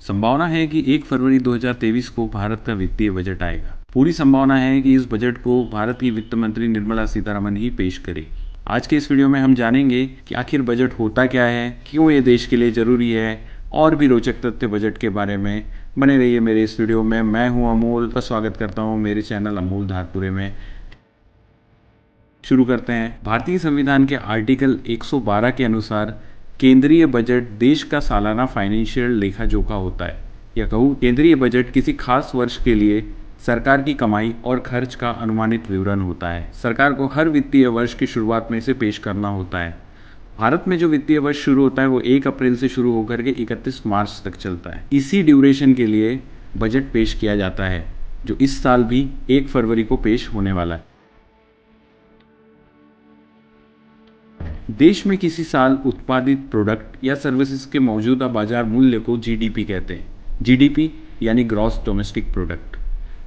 संभावना है कि 1 फरवरी 2023 को भारत का वित्तीय बजट आएगा। पूरी संभावना है कि इस बजट को भारत की वित्त मंत्री निर्मला सीतारमण ही पेश करेगी। आज के इस वीडियो में हम जानेंगे कि आखिर बजट होता क्या है, क्यों ये देश के लिए ज़रूरी है और भी रोचक तथ्य बजट के बारे में। बने रहिए मेरे इस वीडियो में। मैं हूं अमोल, का स्वागत करता हूं मेरे चैनल अमोल धारपुरे में। शुरू करते हैं। भारतीय संविधान के आर्टिकल 112 के अनुसार केंद्रीय बजट देश का सालाना फाइनेंशियल लेखा जोखा होता है, या कहूँ केंद्रीय बजट किसी खास वर्ष के लिए सरकार की कमाई और खर्च का अनुमानित विवरण होता है। सरकार को हर वित्तीय वर्ष की शुरुआत में इसे पेश करना होता है। भारत में जो वित्तीय वर्ष शुरू होता है वो 1 अप्रैल से शुरू होकर के 31 मार्च तक चलता है। इसी ड्यूरेशन के लिए बजट पेश किया जाता है, जो इस साल भी 1 फरवरी को पेश होने वाला है। देश में किसी साल उत्पादित प्रोडक्ट या सर्विसेज के मौजूदा बाजार मूल्य को जीडीपी कहते हैं। जीडीपी यानी ग्रॉस डोमेस्टिक प्रोडक्ट।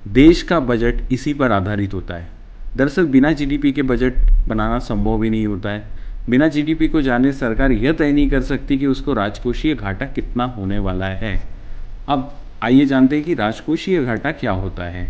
देश का बजट इसी पर आधारित होता है। दरअसल बिना जीडीपी के बजट बनाना संभव ही नहीं होता है। बिना जीडीपी को जाने सरकार यह तय नहीं कर सकती कि उसको राजकोषीय घाटा कितना होने वाला है। अब आइए जानते हैं कि राजकोषीय घाटा क्या होता है।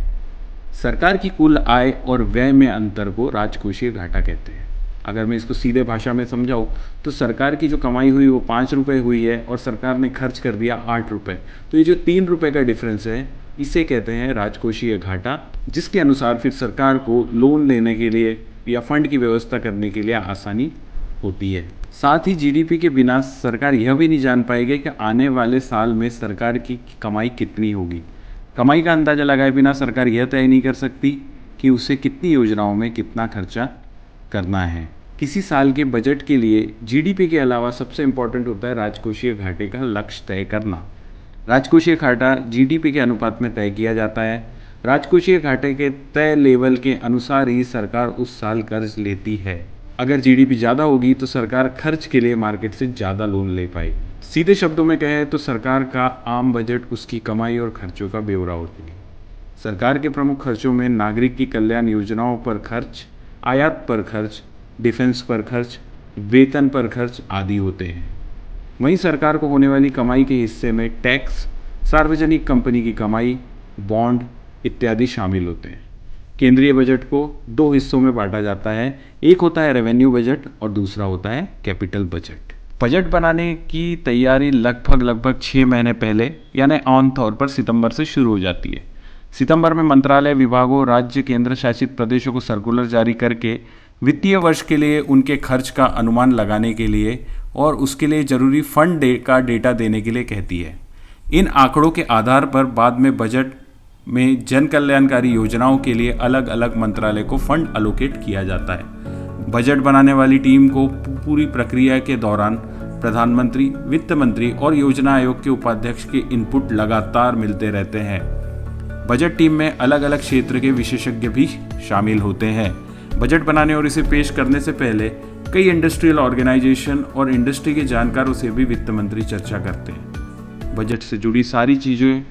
सरकार की कुल आय और व्यय में अंतर को राजकोषीय घाटा कहते हैं। अगर मैं इसको सीधे भाषा में समझाऊँ तो सरकार की जो कमाई हुई वो 5 रुपये हुई है और सरकार ने खर्च कर दिया 8 रुपये, तो ये जो 3 रुपये का डिफरेंस है इसे कहते हैं राजकोषीय घाटा, जिसके अनुसार फिर सरकार को लोन लेने के लिए या फंड की व्यवस्था करने के लिए आसानी होती है। साथ ही जीडीपी के बिना सरकार यह भी नहीं जान पाएगी कि आने वाले साल में सरकार की कमाई कितनी होगी। कमाई का अंदाज़ा लगाए बिना सरकार यह तय नहीं कर सकती कि उसे कितनी योजनाओं में कितना खर्चा करना है। किसी साल के बजट के लिए जीडीपी के अलावा सबसे इम्पोर्टेंट होता है राजकोषीय घाटे का लक्ष्य तय करना। राजकोषीय घाटा जीडीपी के अनुपात में तय किया जाता है। राजकोषीय घाटे के तय लेवल के अनुसार ही सरकार उस साल कर्ज लेती है। अगर जीडीपी ज़्यादा होगी तो सरकार खर्च के लिए मार्केट से ज़्यादा लोन ले पाएगी। सीधे शब्दों में कहें तो सरकार का आम बजट उसकी कमाई और खर्चों का ब्यौरा होती है। सरकार के प्रमुख खर्चों में नागरिक की कल्याण योजनाओं पर खर्च, आयात पर खर्च, डिफेंस पर खर्च, वेतन पर खर्च आदि होते हैं। वहीं सरकार को होने वाली कमाई के हिस्से में टैक्स, सार्वजनिक कंपनी की कमाई, बॉन्ड इत्यादि शामिल होते हैं। केंद्रीय बजट को 2 हिस्सों में बांटा जाता है। एक होता है रेवेन्यू बजट और दूसरा होता है कैपिटल बजट। बजट बनाने की तैयारी लगभग 6 महीने पहले यानी आमतौर पर सितंबर से शुरू हो जाती है। सितंबर में मंत्रालय, विभागों, राज्य, केंद्र शासित प्रदेशों को सर्कुलर जारी करके वित्तीय वर्ष के लिए उनके खर्च का अनुमान लगाने के लिए और उसके लिए जरूरी फंड का डेटा देने के लिए कहती है। इन आंकड़ों के आधार पर बाद में बजट में जन कल्याणकारी योजनाओं के लिए अलग अलग मंत्रालय को फंड अलोकेट किया जाता है। बजट बनाने वाली टीम को पूरी प्रक्रिया के दौरान प्रधानमंत्री, वित्त मंत्री और योजना आयोग के उपाध्यक्ष के इनपुट लगातार मिलते रहते हैं। बजट टीम में अलग अलग क्षेत्र के विशेषज्ञ भी शामिल होते हैं। बजट बनाने और इसे पेश करने से पहले कई इंडस्ट्रियल ऑर्गेनाइजेशन और इंडस्ट्री के जानकारों से भी वित्त मंत्री चर्चा करते हैं। बजट से जुड़ी सारी चीज़ें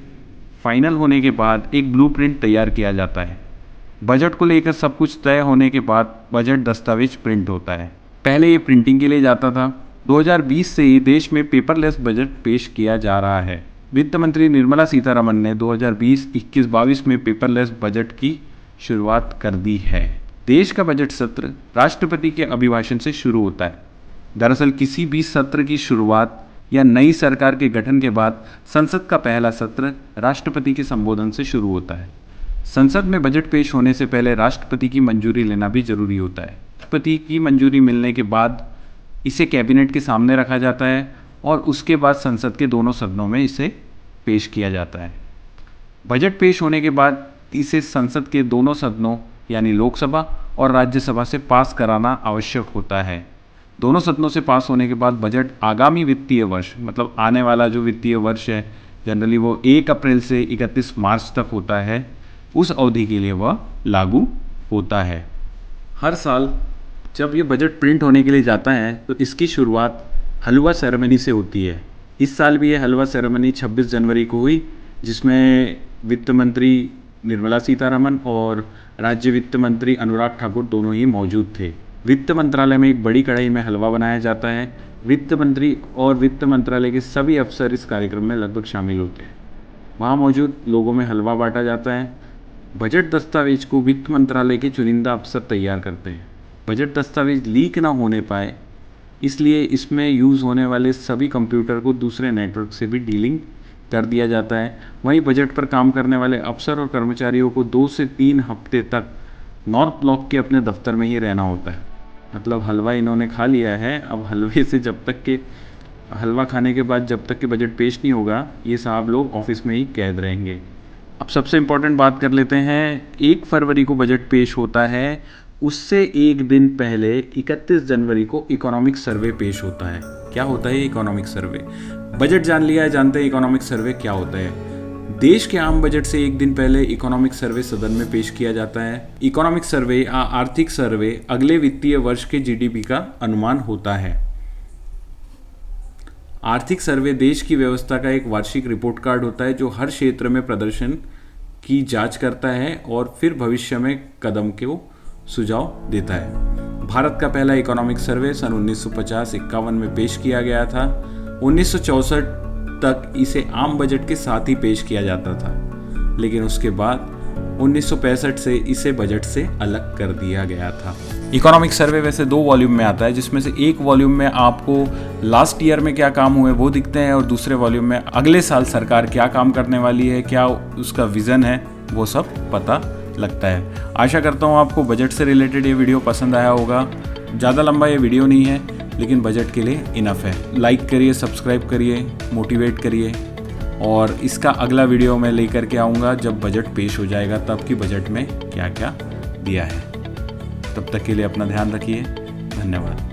फाइनल होने के बाद एक ब्लूप्रिंट तैयार किया जाता है। बजट को लेकर सब कुछ तय होने के बाद बजट दस्तावेज प्रिंट होता है। पहले ये प्रिंटिंग के लिए जाता था। 2020 से ही देश में पेपरलेस बजट पेश किया जा रहा है। वित्त मंत्री निर्मला सीतारमण ने 2020-21-22 में पेपरलेस बजट की शुरुआत कर दी है। देश का बजट सत्र राष्ट्रपति के अभिभाषण से शुरू होता है। दरअसल किसी भी सत्र की शुरुआत या नई सरकार के गठन के बाद संसद का पहला सत्र राष्ट्रपति के संबोधन से शुरू होता है। संसद में बजट पेश होने से पहले राष्ट्रपति की मंजूरी लेना भी जरूरी होता है। राष्ट्रपति की मंजूरी मिलने के बाद इसे कैबिनेट के सामने रखा जाता है और उसके बाद संसद के दोनों सदनों में इसे पेश किया जाता है। बजट पेश होने के बाद इसे संसद के दोनों सदनों यानी लोकसभा और राज्यसभा से पास कराना आवश्यक होता है। दोनों सदनों से पास होने के बाद बजट आगामी वित्तीय वर्ष, मतलब आने वाला जो वित्तीय वर्ष है, जनरली वो 1 अप्रैल से 31 मार्च तक होता है, उस अवधि के लिए वह लागू होता है। हर साल जब ये बजट प्रिंट होने के लिए जाता है तो इसकी शुरुआत हलवा सेरेमनी से होती है। इस साल भी ये हलवा सेरेमनी 26 जनवरी को हुई, जिसमें वित्त मंत्री निर्मला सीतारमण और राज्य वित्त मंत्री अनुराग ठाकुर दोनों ही मौजूद थे। वित्त मंत्रालय में एक बड़ी कढ़ाई में हलवा बनाया जाता है, वित्त मंत्री और वित्त मंत्रालय के सभी अफसर इस कार्यक्रम में लगभग शामिल होते हैं। वहाँ मौजूद लोगों में हलवा बांटा जाता है। बजट दस्तावेज को वित्त मंत्रालय के चुनिंदा अफसर तैयार करते हैं। बजट दस्तावेज लीक ना होने पाए इसलिए इसमें यूज़ होने वाले सभी कंप्यूटर को दूसरे नेटवर्क से भी डीलिंग कर दिया जाता है। वहीं बजट पर काम करने वाले अफसर और कर्मचारियों को 2 से 3 हफ्ते तक नॉर्थ ब्लॉक के अपने दफ्तर में ही रहना होता है। मतलब हलवा इन्होंने खा लिया है, अब हलवे से जब तक के हलवा खाने के बाद जब तक कि बजट पेश नहीं होगा ये साहब लोग ऑफिस में ही कैद रहेंगे। अब सबसे इम्पोर्टेंट बात कर लेते हैं। 1 फरवरी को बजट पेश होता है, उससे एक दिन पहले 31 जनवरी को इकोनॉमिक सर्वे पेश होता है। क्या होता है इकोनॉमिक सर्वे? बजट जान लिया है, जानते हैं इकोनॉमिक सर्वे क्या होता है। देश के आम बजट से एक दिन पहले इकोनॉमिक सर्वे सदन में पेश किया जाता है। इकोनॉमिक सर्वे या आर्थिक सर्वे अगले वित्तीय वर्ष के जीडीपी का अनुमान होता है। आर्थिक सर्वे देश की व्यवस्था का एक वार्षिक रिपोर्ट कार्ड होता है जो हर क्षेत्र में प्रदर्शन की जांच करता है और फिर भविष्य में कदम को सुझाव देता है। भारत का पहला इकोनॉमिक सर्वे सन 1950-51 में पेश किया गया था। 1964 तक इसे आम बजट के साथ ही पेश किया जाता था, लेकिन उसके बाद 1965 से इसे बजट से अलग कर दिया गया था। इकोनॉमिक सर्वे वैसे 2 वॉल्यूम में आता है, जिसमें से एक वॉल्यूम में आपको लास्ट ईयर में क्या काम हुए वो दिखते हैं और दूसरे वॉल्यूम में अगले साल सरकार क्या काम करने वाली है, क्या उसका विज़न है, वो सब पता लगता है। आशा करता हूँ आपको बजट से रिलेटेड ये वीडियो पसंद आया होगा। ज़्यादा लंबा ये वीडियो नहीं है, लेकिन बजट के लिए इनफ है। लाइक करिए, सब्सक्राइब करिए, मोटिवेट करिए, और इसका अगला वीडियो मैं लेकर के आऊँगा जब बजट पेश हो जाएगा, तब कि बजट में क्या क्या दिया है। तब तक के लिए अपना ध्यान रखिए। धन्यवाद।